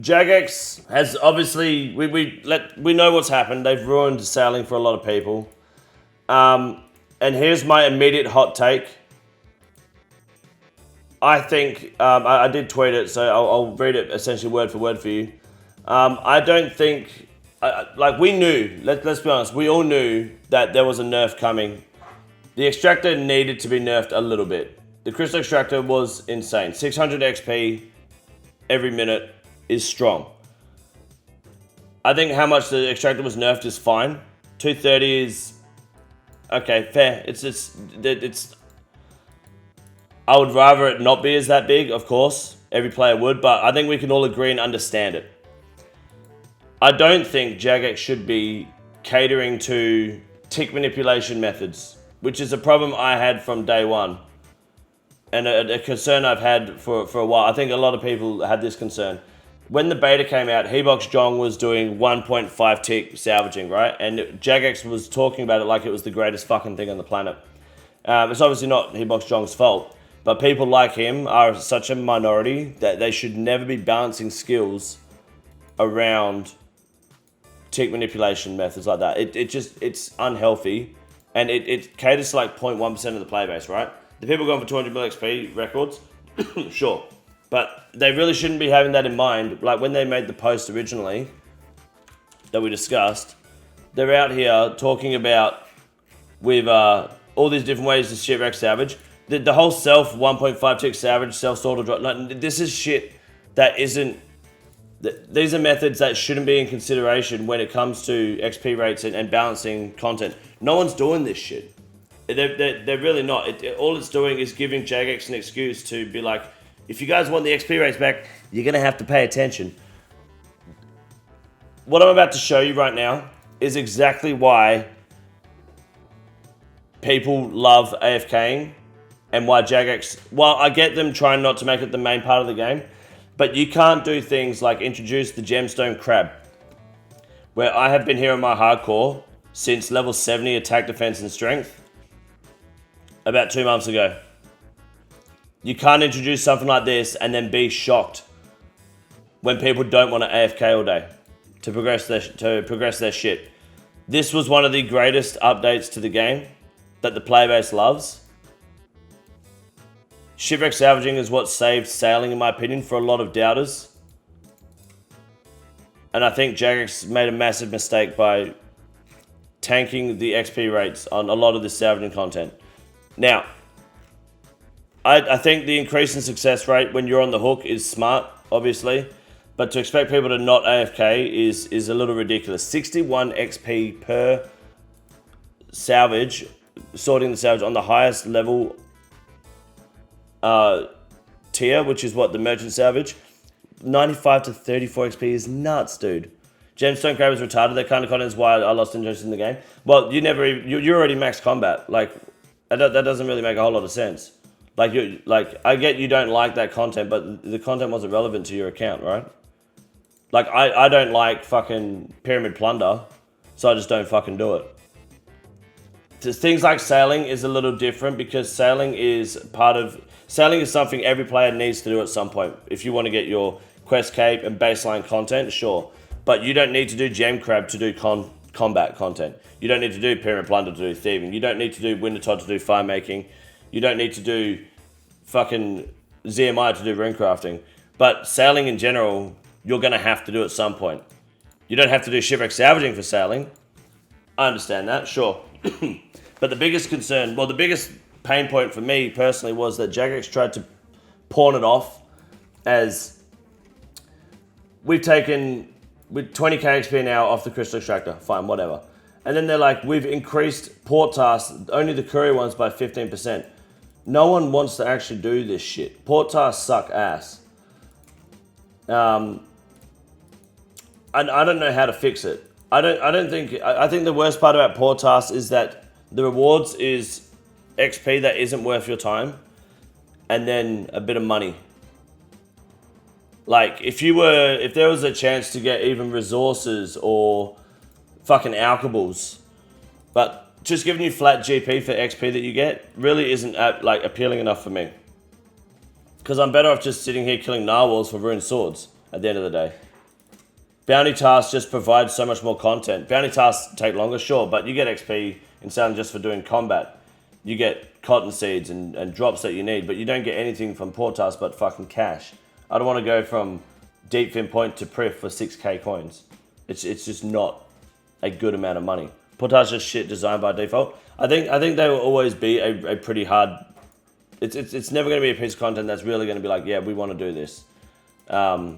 Jagex has obviously we know what's happened. They've ruined sailing for a lot of people. And here's my immediate hot take. I think I did tweet it, so I'll read it essentially word for word for you. I don't think like we knew. Let's be honest. We all knew that there was a nerf coming. The extractor needed to be nerfed a little bit. The crystal extractor was insane. 600 XP every minute is strong. I think how much the extractor was nerfed is fine. 230 is okay, fair. It's. I would rather it not be as that big, of course. Every player would, but I think we can all agree and understand it. I don't think Jagex should be catering to tick manipulation methods, which is a problem I had from day one. And a concern I've had for a while. I think a lot of people had this concern. When the beta came out, Hebox Jong was doing 1.5 tick salvaging, right? And Jagex was talking about it like it was the greatest fucking thing on the planet. It's obviously not Hebox Jong's fault, but people like him are such a minority that they should never be balancing skills around tick manipulation methods like that. It's unhealthy, and it caters to like 0.1% of the player base, right? The people going for 200 mil XP records, sure. But they really shouldn't be having that in mind. Like when they made the post originally that we discussed, they're out here talking about with all these different ways to shit wreck salvage. The whole self 1.5 tick salvage, self sorter drop. Like, this is shit that isn't. These are methods that shouldn't be in consideration when it comes to XP rates and balancing content. No one's doing this shit. They're really not. All it's doing is giving Jagex an excuse to be like, if you guys want the XP rates back, you're going to have to pay attention. What I'm about to show you right now is exactly why people love AFKing and why Jagex, well, I get them trying not to make it the main part of the game, but you can't do things like introduce the gemstone crab, where I have been here in my hardcore since level 70 attack, defense, and strength about 2 months ago. You can't introduce something like this and then be shocked when people don't want to AFK all day to progress their shit. This was one of the greatest updates to the game that the player base loves. Shipwreck salvaging is what saved sailing, in my opinion, for a lot of doubters. And I think Jagex made a massive mistake by tanking the XP rates on a lot of the salvaging content. Now, I think the increase in success rate when you're on the hook is smart, obviously, but to expect people to not AFK is a little ridiculous. 61 XP per salvage, sorting the salvage on the highest level tier, which is what, the merchant salvage. 95 to 34 XP is nuts, dude. Gemstone Crab is retarded. That kind of content is why I lost interest in the game. Well, you're already max combat. Like, that doesn't really make a whole lot of sense. Like, I get you don't like that content, but the content wasn't relevant to your account, right? Like, I don't like fucking Pyramid Plunder, so I just don't fucking do it. Things like sailing is a little different because sailing is something every player needs to do at some point. If you want to get your quest cape and baseline content, sure. But you don't need to do Gem Crab to do combat content. You don't need to do Pyramid Plunder to do thieving. You don't need to do Wintertodt to do fire making. You don't need to do fucking ZMI to do rune crafting. But sailing in general, you're going to have to do at some point. You don't have to do shipwreck salvaging for sailing. I understand that, sure. But the biggest concern, well, the biggest pain point for me personally was that Jagex tried to pawn it off as we've taken with 20k XP now off the crystal extractor. Fine, whatever. And then they're like, we've increased port tasks, only the courier ones, by 15%. No one wants to actually do this shit. Port tasks suck ass. And I don't know how to fix it. I think the worst part about port tasks is that the rewards is XP that isn't worth your time, and then a bit of money. Like, if there was a chance to get even resources or fucking alchables, but just giving you flat GP for XP that you get really isn't like appealing enough for me. Because I'm better off just sitting here killing narwhals for rune swords at the end of the day. Bounty tasks just provide so much more content. Bounty tasks take longer, sure, but you get XP in Salem just for doing combat. You get cotton seeds and drops that you need, but you don't get anything from port tasks but fucking cash. I don't want to go from Deep Fin Point to Priff for 6k coins. It's just not a good amount of money. Port tasks just shit designed by default. I think they will always be a pretty hard. It's never going to be a piece of content that's really going to be like, yeah, we want to do this. I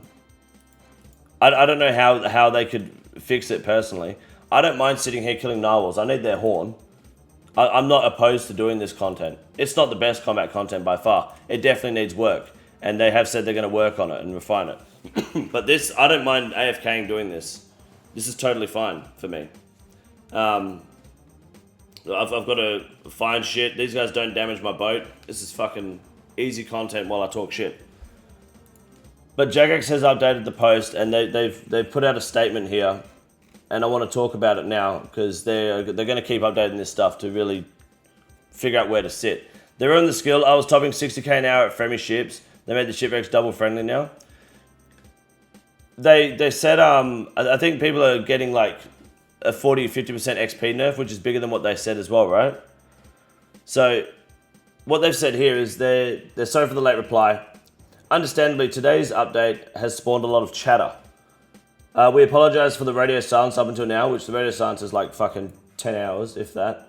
don't know how they could fix it personally. I don't mind sitting here killing narwhals. I need their horn. I'm not opposed to doing this content. It's not the best combat content by far. It definitely needs work. And they have said they're going to work on it and refine it. But this, I don't mind AFKing doing this. This is totally fine for me. I've got to find shit. These guys don't damage my boat. This is fucking easy content while I talk shit. But Jagex has updated the post and they've put out a statement here. And I want to talk about it now because they're going to keep updating this stuff to really figure out where to sit. They're on the skill. I was topping 60k an hour at friendly ships. They made the shipwrecks double friendly now. They said I think people are getting like a 40-50% XP nerf, which is bigger than what they said as well, right? So what they've said here is they're sorry for the late reply. Understandably, today's update has spawned a lot of chatter. We apologize for the radio silence up until now, which the radio silence is like fucking 10 hours, if that.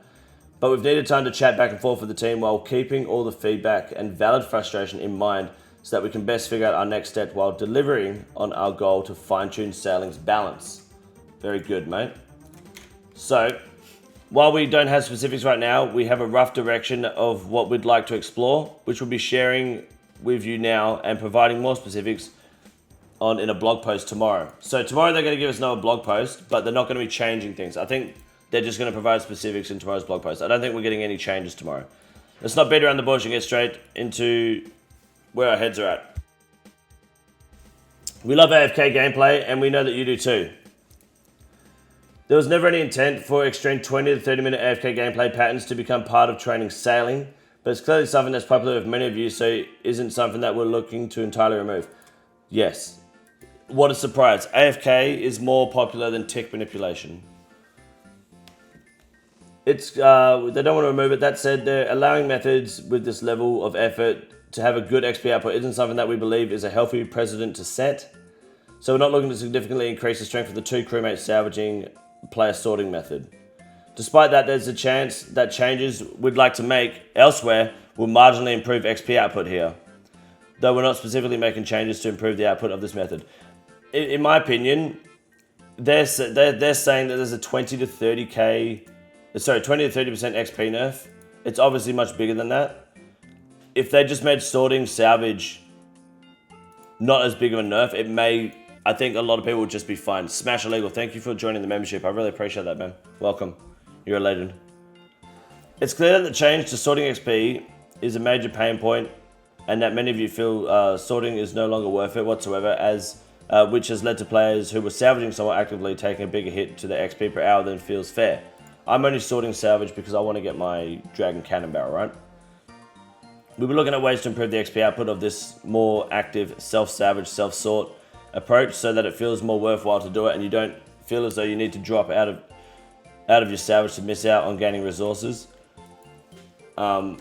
But we've needed time to chat back and forth with the team while keeping all the feedback and valid frustration in mind so that we can best figure out our next step while delivering on our goal to fine-tune sailing's balance. Very good, mate. So, while we don't have specifics right now, we have a rough direction of what we'd like to explore, which we'll be sharing with you now and providing more specifics on in a blog post tomorrow. So tomorrow they're going to give us another blog post, but they're not going to be changing things. I think they're just going to provide specifics in tomorrow's blog post. I don't think we're getting any changes tomorrow. Let's not beat around the bush and get straight into where our heads are at. We love AFK gameplay, and we know that you do too. There was never any intent for extreme 20 to 30 minute AFK gameplay patterns to become part of training sailing, but it's clearly something that's popular with many of you, so it isn't something that we're looking to entirely remove. Yes. What a surprise. AFK is more popular than tick manipulation. It's they don't want to remove it. That said, they're allowing methods with this level of effort to have a good XP output isn't something that we believe is a healthy precedent to set. So we're not looking to significantly increase the strength of the two crewmates salvaging player sorting method. Despite that, there's a chance that changes we'd like to make elsewhere will marginally improve XP output here, though we're not specifically making changes to improve the output of this method. In my opinion, they're saying that there's a 20 to 30% XP nerf. It's obviously much bigger than that. If they just made sorting salvage not as big of a nerf, I think a lot of people would just be fine. Smash Illegal, thank you for joining the membership. I really appreciate that, man. Welcome. You're a legend. It's clear that the change to sorting XP is a major pain point and that many of you feel sorting is no longer worth it whatsoever, which has led to players who were salvaging somewhat actively taking a bigger hit to the XP per hour than feels fair. I'm only sorting salvage because I want to get my Dragon Cannon Barrel, right? We were looking at ways to improve the XP output of this more active self-salvage, self-sort approach so that it feels more worthwhile to do it and you don't feel as though you need to drop out of your salvage to miss out on gaining resources. So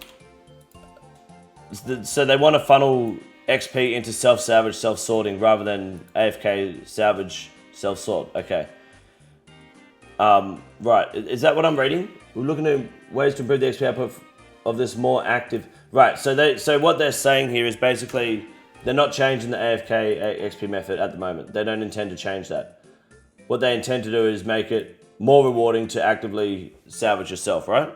they want to funnel XP into self-salvage, self-sorting rather than AFK salvage, self-sort. Okay. Right, is that what I'm reading? We're looking at ways to improve the XP output of this more active... Right, so what they're saying here is basically they're not changing the AFK XP method at the moment. They don't intend to change that. What they intend to do is make it more rewarding to actively salvage yourself, right?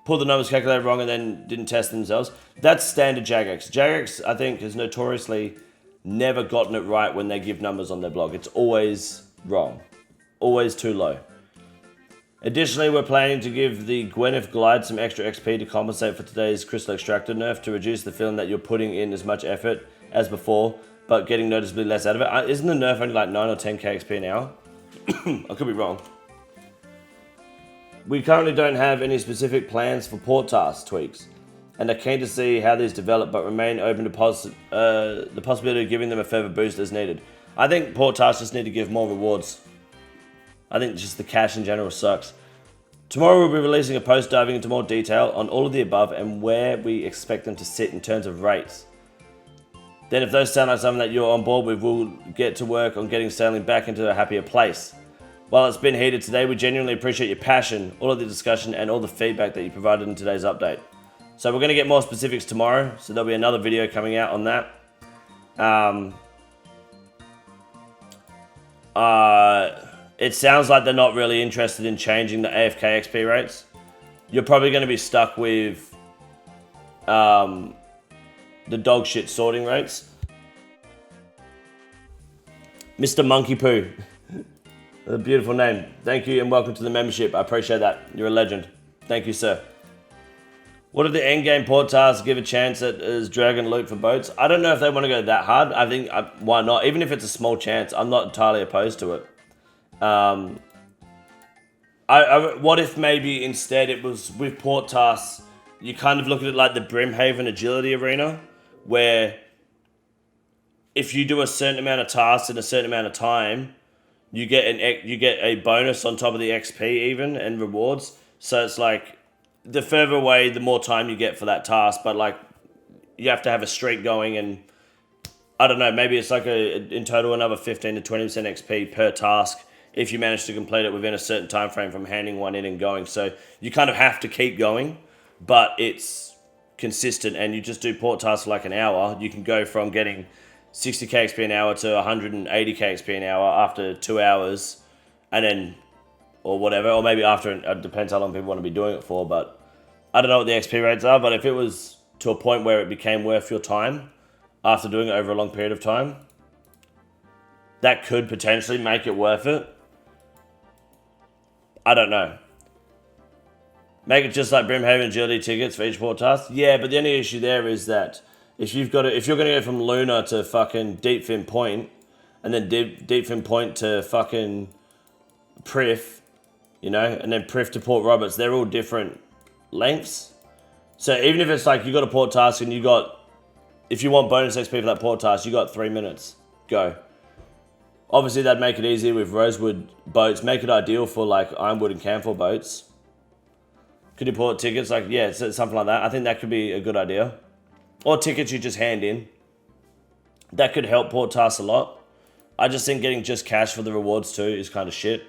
Pulled the numbers calculated wrong and then didn't test themselves. That's standard Jagex. Jagex, I think, has notoriously never gotten it right when they give numbers on their blog. It's always wrong. Always too low. Additionally, we're planning to give the Gwyneth Glide some extra XP to compensate for today's Crystal Extractor nerf to reduce the feeling that you're putting in as much effort as before, but getting noticeably less out of it. Isn't the nerf only like 9 or 10k XP an hour? I could be wrong. We currently don't have any specific plans for port task tweaks, and are keen to see how these develop, but remain open to the possibility of giving them a further boost as needed. I think port tasks just need to give more rewards. I think just the cash in general sucks. Tomorrow we'll be releasing a post diving into more detail on all of the above and where we expect them to sit in terms of rates. Then if those sound like something that you're on board with, we'll get to work on getting sailing back into a happier place. While it's been heated today, we genuinely appreciate your passion, all of the discussion, and all the feedback that you provided in today's update. So we're going to get more specifics tomorrow, so there'll be another video coming out on that. It sounds like they're not really interested in changing the AFK XP rates. You're probably going to be stuck with the dog shit sorting rates. Mr. Monkey Poo. A beautiful name. Thank you and welcome to the membership. I appreciate that. You're a legend. Thank you, sir. What are the endgame port tasks give a chance at as dragon loot for boats? I don't know if they want to go that hard. I think, why not? Even if it's a small chance, I'm not entirely opposed to it. What if maybe instead it was with port tasks, you kind of look at it like the Brimhaven agility arena, where if you do a certain amount of tasks in a certain amount of time, you get a bonus on top of the XP even and rewards. So it's like the further away, the more time you get for that task, but like you have to have a streak going, and I don't know, maybe it's like in total another 15 to 20% XP per task if you manage to complete it within a certain time frame from handing one in and going. So you kind of have to keep going, but it's consistent, and you just do port tasks for like an hour. You can go from getting 60k XP an hour to 180k XP an hour after 2 hours, and then, or whatever, or maybe after, it depends how long people want to be doing it for, but I don't know what the XP rates are, but if it was to a point where it became worth your time after doing it over a long period of time, that could potentially make it worth it. I don't know. Make it just like Brimhaven agility tickets for each port task. Yeah, but the only issue there is that if you're going to go from Luna to fucking Deepfin Point, and then Deepfin Point to fucking Prif, you know, and then Prif to Port Roberts, they're all different lengths. So even if it's like you got a port task and if you want bonus XP for that port task, you got 3 minutes. Go. Obviously, that'd make it easier with Rosewood boats. Make it ideal for like Ironwood and Camphor boats. Could you port tickets? Like, yeah, something like that. I think that could be a good idea. Or tickets you just hand in. That could help port tasks a lot. I just think getting just cash for the rewards too is kind of shit.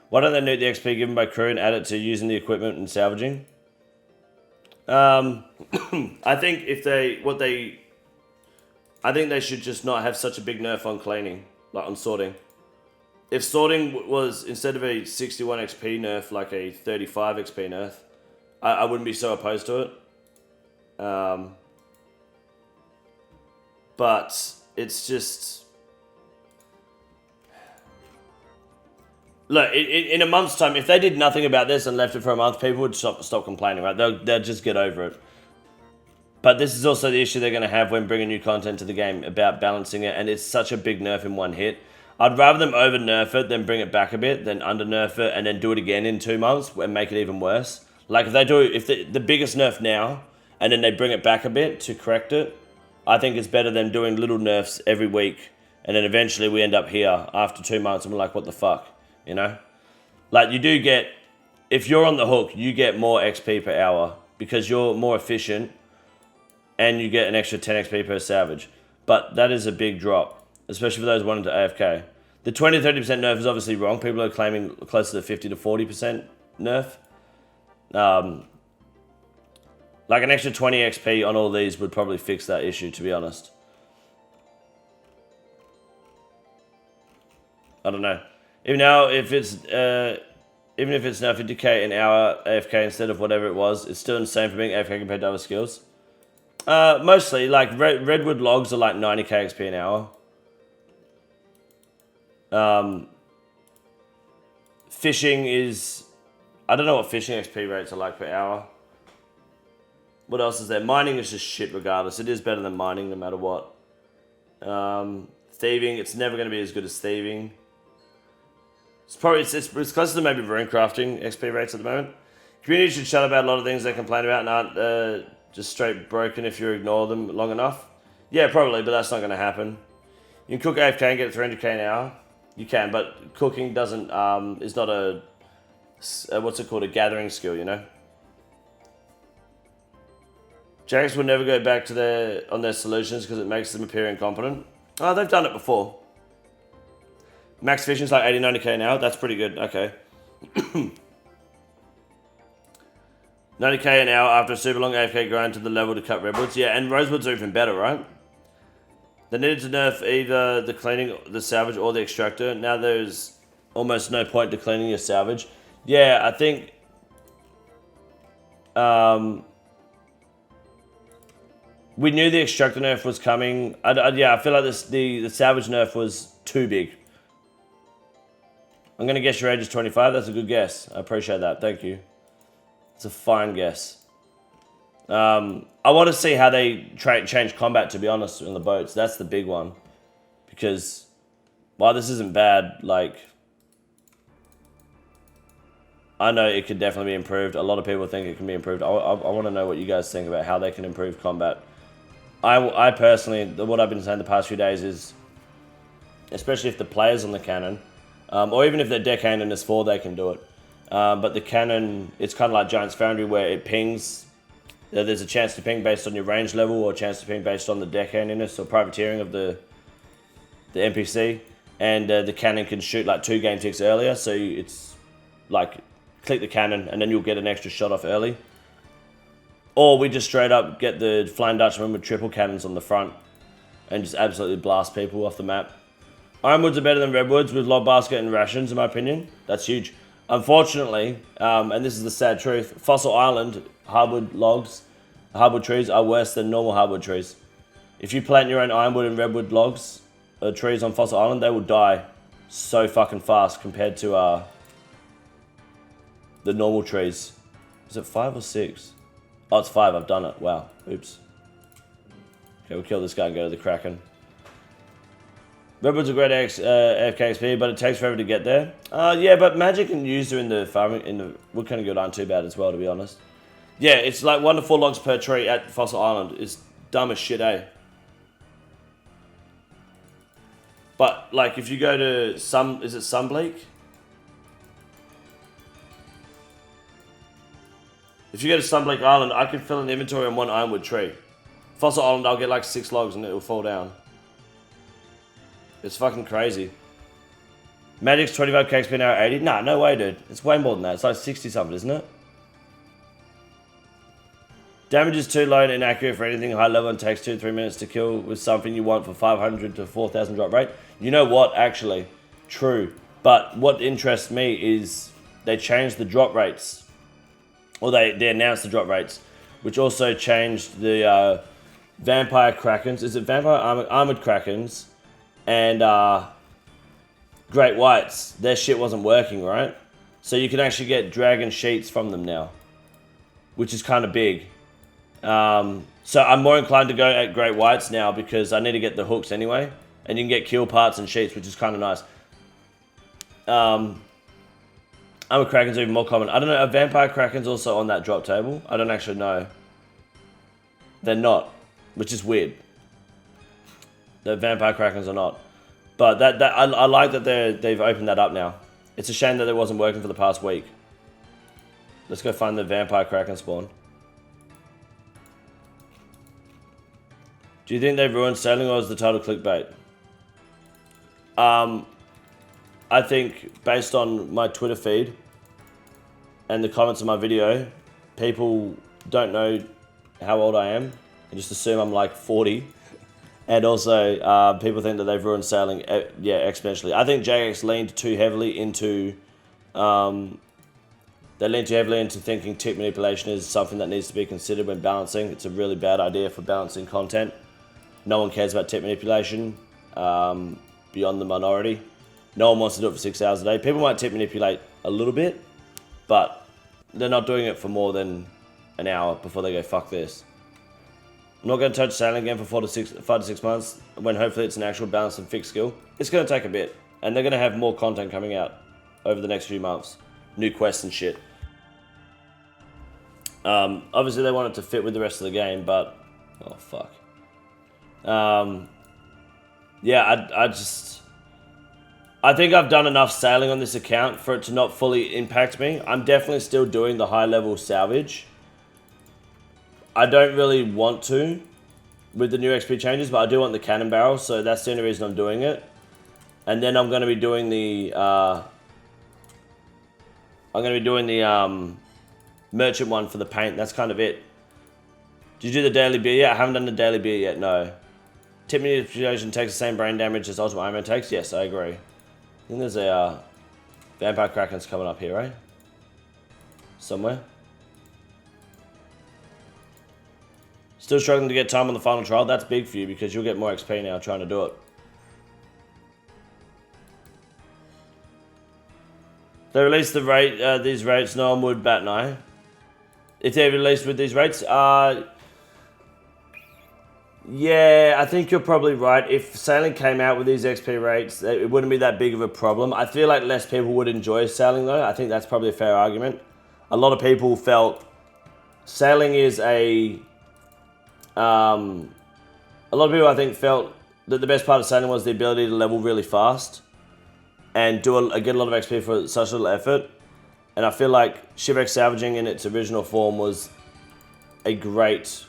Why don't they note the XP given by crew and add it to using the equipment and salvaging? I think I think they should just not have such a big nerf on cleaning, like on sorting. If sorting was, instead of a 61 XP nerf, like a 35 XP nerf, I wouldn't be so opposed to it. But it's just... Look, in a month's time, if they did nothing about this and left it for a month, people would stop complaining, right? They'll just get over it. But this is also the issue they're going to have when bringing new content to the game, about balancing it, and it's such a big nerf in one hit. I'd rather them over-nerf it than bring it back a bit, than under-nerf it and then do it again in 2 months and make it even worse. Like, if the biggest nerf now, and then they bring it back a bit to correct it, I think it's better than doing little nerfs every week, and then eventually we end up here after 2 months and we're like, what the fuck? You know? Like, you do get, if you're on the hook, you get more XP per hour because you're more efficient and you get an extra 10 XP per salvage. But that is a big drop, especially for those wanting to AFK. The 20-30% nerf is obviously wrong. People are claiming closer to 50 to 40% nerf. Like an extra 20 XP on all these would probably fix that issue, to be honest. I don't know. Even now, if it's even if it's now 50k an hour AFK instead of whatever it was, it's still insane for being AFK compared to other skills. Mostly, like redwood logs are like 90k XP an hour. Fishing is, I don't know what fishing XP rates are like per hour. What else is there? Mining is just shit regardless. It is better than mining no matter what. Thieving, it's never going to be as good as thieving. It's probably it's closer to maybe rune crafting XP rates at the moment. Community should shut about a lot of things they complain about and aren't just straight broken if you ignore them long enough. Yeah, probably, but that's not going to happen. You can cook AFK and get 300k an hour. You can, but cooking doesn't is not a what's it called, a gathering skill, you know. Jagex would never go back to their solutions because it makes them appear incompetent. Oh, they've done it before. Max Vision's like 80, 90k an hour. That's pretty good. Okay. 90k an hour after a super long AFK grind to the level to cut redwoods. Yeah, and rosewoods are even better, right? They needed to nerf either the cleaning, the salvage, or the extractor. Now there's almost no point to cleaning your salvage. Yeah, I think... we knew the extractor nerf was coming. Yeah, I feel like the salvage nerf was too big. I'm going to guess your age is 25. That's a good guess. I appreciate that. Thank you. It's a fine guess. I want to see how they change combat, to be honest, in the boats. That's the big one. Because while this isn't bad, like... I know it could definitely be improved. A lot of people think it can be improved. I want to know what you guys think about how they can improve combat. I personally, what I've been saying the past few days is, especially if the players on the cannon, or even if their deck cannon is 4, they can do it. But the cannon, it's kind of like Giant's Foundry where it pings. There's a chance to ping based on your range level, or a chance to ping based on the deck handiness or privateering of the NPC. And the cannon can shoot like 2 game ticks earlier, so it's like click the cannon and then you'll get an extra shot off early. Or we just straight up get the Flying Dutchman with triple cannons on the front and just absolutely blast people off the map. Ironwoods are better than redwoods with log basket and rations, in my opinion. That's huge. Unfortunately, and this is the sad truth, Fossil Island hardwood logs, hardwood trees are worse than normal hardwood trees. If you plant your own ironwood and redwood logs, trees on Fossil Island, they will die so fucking fast compared to the normal trees. Is it 5 or 6? Oh, it's 5. I've done it. Wow. Oops. Okay, we'll kill this guy and go to the Kraken. Redwood's a great AFK XP, but it takes forever to get there. Yeah, but magic and user in the farming, in the wood cutting guild aren't too bad as well, to be honest. Yeah, it's like 1 to 4 logs per tree at Fossil Island. It's dumb as shit, eh? But, like, if you go to is it Sunbleak? If you go to Sunbleak Island, I can fill an inventory on 1 ironwood tree. Fossil Island, I'll get like 6 logs and it will fall down. It's fucking crazy. Magic's 25k XP an hour 80? Nah, no way, dude. It's way more than that. It's like 60 something, isn't it? Damage is too low and inaccurate for anything high level and takes 2 to 3 minutes to kill with something you want for 500 to 4,000 drop rate. You know what, actually? True. But what interests me is they changed the drop rates. Or they announced the drop rates, which also changed the Vampire Krakens. Is it Vampire Armored Krakens and Great Whites? Their shit wasn't working, right? So you can actually get Dragon Sheets from them now, which is kind of big. So I'm more inclined to go at Great Whites now because I need to get the hooks anyway. And you can get kill parts and sheets, which is kind of nice. Armored Krakens are even more common. I don't know, are Vampire Krakens also on that drop table? I don't actually know. They're not, which is weird. The Vampire Krakens are not. But I like that they've opened that up now. It's a shame that it wasn't working for the past week. Let's go find the Vampire Kraken spawn. Do you think they've ruined sailing, or is the title clickbait? I think based on my Twitter feed and the comments on my video, people don't know how old I am and just assume I'm like 40. And also, people think that they've ruined sailing, yeah, exponentially. I think Jagex leaned too heavily into, thinking tip manipulation is something that needs to be considered when balancing. It's a really bad idea for balancing content. No one cares about tip manipulation, beyond the minority. No one wants to do it for 6 hours a day. People might tip manipulate a little bit, but they're not doing it for more than an hour before they go, fuck this. I'm not going to touch sailing again for 5 to 6 months, when hopefully it's an actual balanced and fixed skill. It's going to take a bit, and they're going to have more content coming out over the next few months. New quests and shit. Obviously they want it to fit with the rest of the game, but... oh, fuck. Yeah, I think I've done enough sailing on this account for it to not fully impact me. I'm definitely still doing the high level salvage. I don't really want to with the new XP changes, but I do want the cannon barrel, so that's the only reason I'm doing it. And then I'm going to be doing the merchant one for the paint. That's kind of it. Did you do the daily beer yet? I haven't done the daily beer yet, no. Tip manipulation takes the same brain damage as Ultimate Iron Man takes? Yes, I agree. I think there's a Vampire Kraken's coming up here, right? Somewhere. Still struggling to get time on the final trial? That's big for you because you'll get more XP now trying to do it. They released the rate, these rates, no one would bat an eye. If they released with these rates, yeah, I think you're probably right. If sailing came out with these XP rates, it wouldn't be that big of a problem. I feel like less people would enjoy sailing though. I think that's probably a fair argument. A lot of people felt sailing is a lot of people I think felt that the best part of sailing was the ability to level really fast and get a lot of XP for such little effort. And I feel like shipwreck salvaging in its original form was a great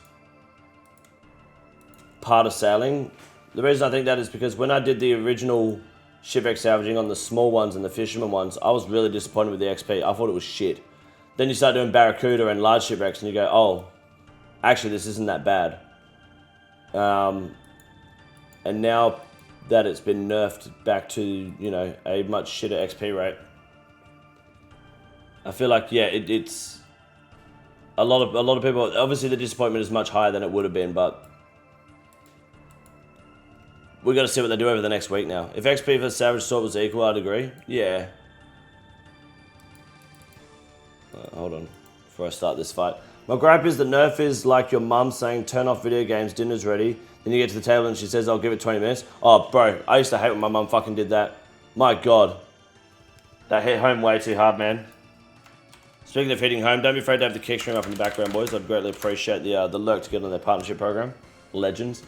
part of sailing. The reason I think that is because when I did the original shipwreck salvaging on the small ones and the fisherman ones, I was really disappointed with the XP. I thought it was shit. Then you start doing Barracuda and large shipwrecks and you go, oh, actually this isn't that bad. And now that it's been nerfed back to, you know, a much shitter XP rate, I feel like, yeah, it's a lot of people, obviously the disappointment is much higher than it would have been, but we got to see what they do over the next week now. If XP for Savage Sword was equal, I'd agree. Yeah. Hold on, before I start this fight. My gripe is the Nerf is like your mum saying, turn off video games, dinner's ready. Then you get to the table and she says, I'll give it 20 minutes. Oh, bro, I used to hate when my mum fucking did that. My God. That hit home way too hard, man. Speaking of hitting home, don't be afraid to have the kick stream up in the background, boys. I'd greatly appreciate the lurk to get on their partnership program. Legends.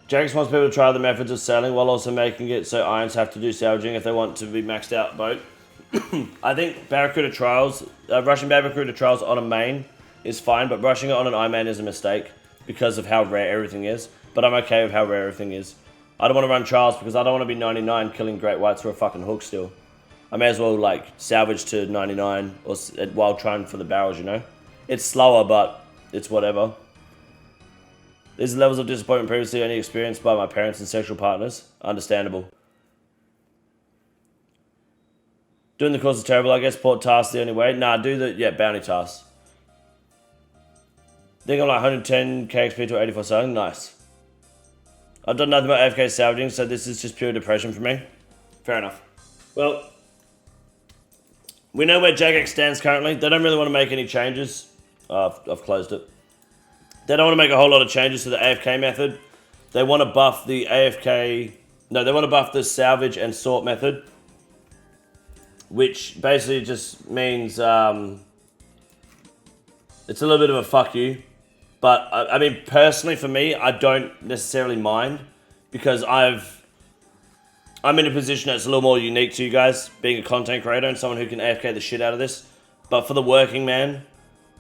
Jagex wants people to try the methods of sailing while also making it so irons have to do salvaging if they want to be maxed out boat. I think Barracuda trials, rushing Barracuda trials on a main is fine, but rushing it on an Ironman is a mistake because of how rare everything is. But I'm okay with how rare everything is. I don't want to run trials because I don't want to be 99 killing great whites for a fucking hook still. I may as well like salvage to 99 or while trying for the barrels, you know? It's slower, but it's whatever. These are levels of disappointment previously only experienced by my parents and sexual partners. Understandable. Doing the course is terrible. I guess port tasks the only way. Nah, do the, bounty tasks. I think I'm like 110 KXP to 84 selling. Nice. I've done nothing but AFK salvaging, so this is just pure depression for me. Fair enough. Well, we know where Jagex stands currently. They don't really want to make any changes. I've closed it. They don't want to make a whole lot of changes to the AFK method. They want to buff the AFK... No, they want to buff the salvage and sort method. Which basically just means... it's a little bit of a fuck you. But, I mean, personally for me, I don't necessarily mind. Because I'm in a position that's a little more unique to you guys. Being a content creator and someone who can AFK the shit out of this. But for the working man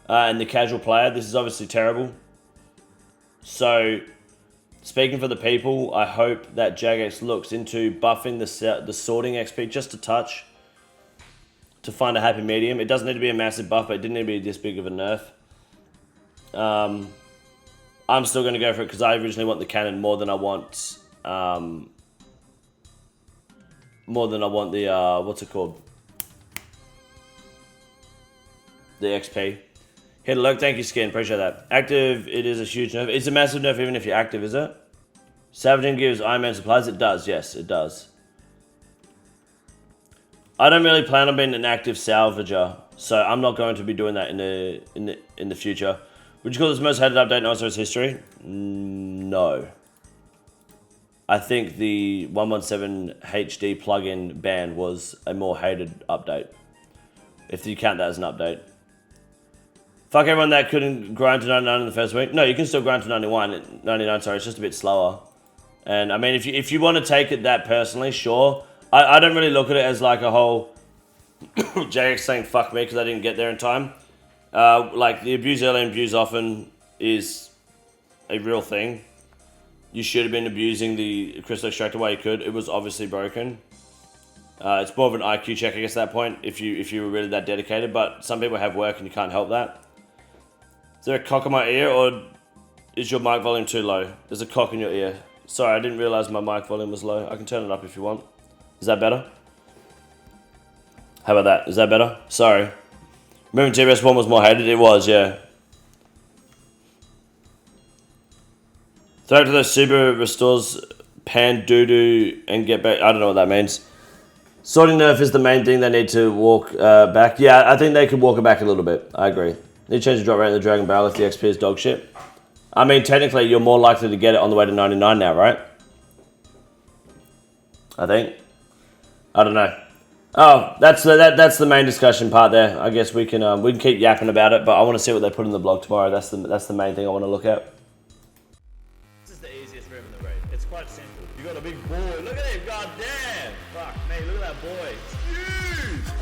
and the casual player, this is obviously terrible. So, speaking for the people, I hope that Jagex looks into buffing the sorting XP just a touch to find a happy medium. It doesn't need to be a massive buff, but it didn't need to be this big of a nerf. I'm still going to go for it because I originally want the cannon more than I want the, what's it called? The XP. Hit a look, thank you, Skin, appreciate that. Active, it is a huge nerf. It's a massive nerf even if you're active, is it? Salvaging gives Iron Man supplies, it does, yes, it does. I don't really plan on being an active salvager, so I'm not going to be doing that in the future. Would you call this the most hated update in OSRS history? No. I think the 117 HD plugin ban was a more hated update. If you count that as an update. Fuck everyone that couldn't grind to 99 in the first week. No, you can still grind to 99, sorry, it's just a bit slower. And I mean, if you want to take it that personally, sure. I don't really look at it as like a whole Jagex saying fuck me because I didn't get there in time. Like the abuse early and abuse often is a real thing. You should have been abusing the crystal extractor while you could. It was obviously broken. It's more of an IQ check, I guess, at that point, if you were really that dedicated. But some people have work and you can't help that. Is there a cock in my ear, or is your mic volume too low? There's a cock in your ear. Sorry, I didn't realize my mic volume was low. I can turn it up if you want. Is that better? How about that? Is that better? Sorry. Moving TBS 1 was more hated. It was, yeah. Throw to those super restores pan doo-doo and get back. I don't know what that means. Sorting nerf is the main thing they need to walk back. Yeah, I think they could walk it back a little bit. I agree. Need to change the drop rate in the Dragon Barrel if the XP is dog shit. I mean, technically, you're more likely to get it on the way to 99 now, right? I think. I don't know. Oh, that's the main discussion part there. I guess we can keep yapping about it, but I want to see what they put in the blog tomorrow. That's the main thing I want to look at. This is the easiest room in the raid. It's quite simple. You got a big boy. Look at him. God damn. Fuck me. Look at that boy. It's huge.